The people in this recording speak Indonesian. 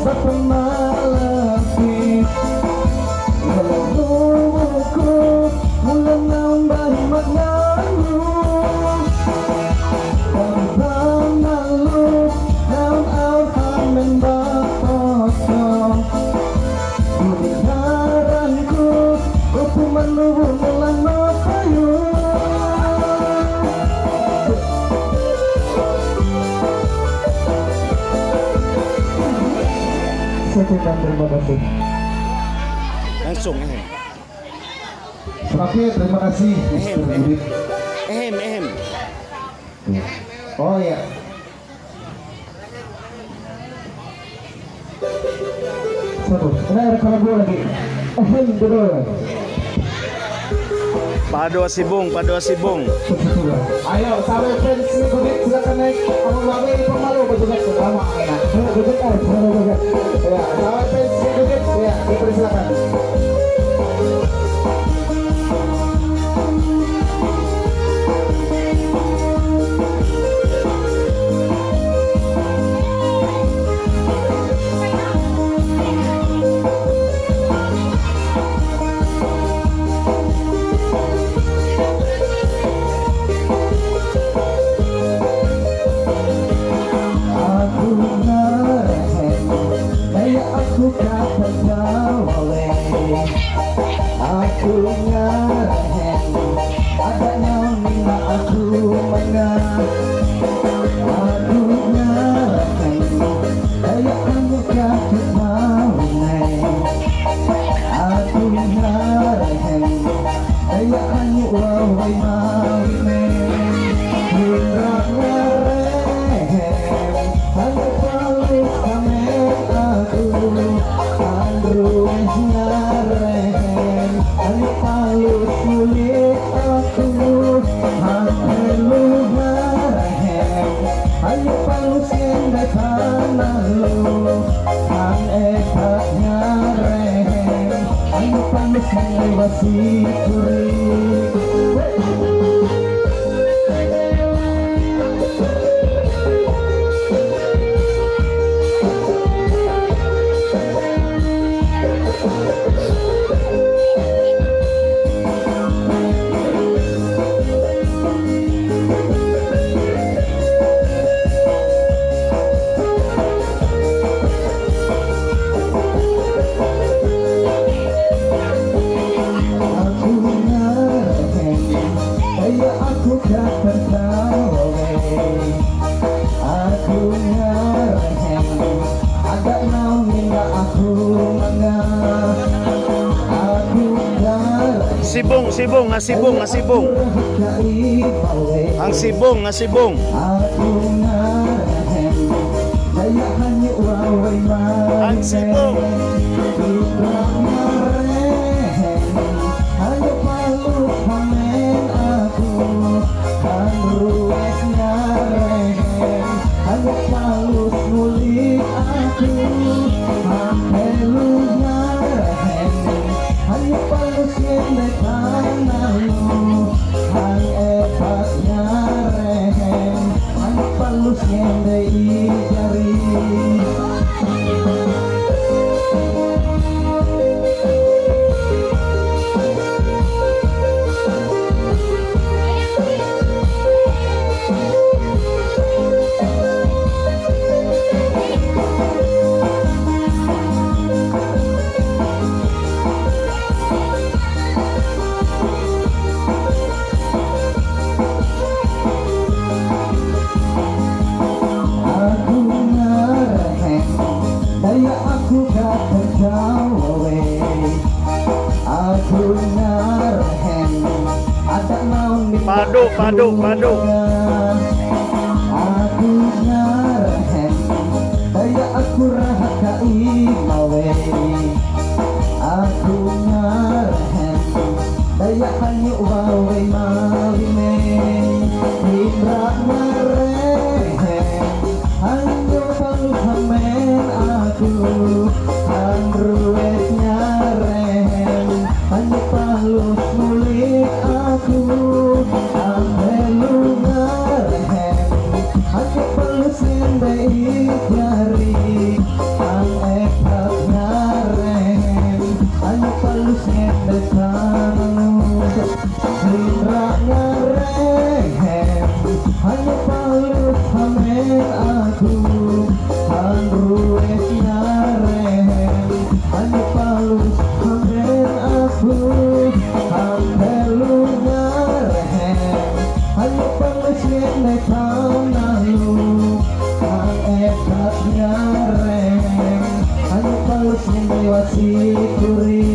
sa pamalapit. Nalaro ko mula naon bahimag ngalo. Tambang nalo naon out hamen bakot ko. Dinaran ko o pumalubo nalang na kayo. Second number babatid. Langsung Oke, terima kasih. ehem. Oh ya. Satu. Ini ada kalabu lagi. Dulu. Pado Sibung. Ayo, sahabat fans Gudik silakan naik. Kamu lagi pemalu berjoget bersama enak. Joget aja, joget. Ya, sahabat fans Gudik ya, dipersilakan. Aku kata gawe, aku ngarahen, ada nyamina aku menang. Aku ngarahen, kayak kamu kata gawe. Aku ngarahen, kayak kamu wawe mawine. Hingga ngarahen, hanya palu kamen aku. Andru ngarahen, hanya palu sulit aku. Andru ngarahen, hanya palu sendai kanalu. Ang ekat ngarahen, hanya palu sendai wasikuri. Sibung. Ang sibung. Ang sibung. Padu. Aku ngarahen, daya aku rahakai mawe. Aku ngarahen, daya hanyu wawe mawine. Indra ngarahen, hanyu palu hamen aku. Andruet ngarahen, hanyu palu sulit aku. Aku perlu sendiri jari, ang saatnya rem hanya kalau sini wasi kuri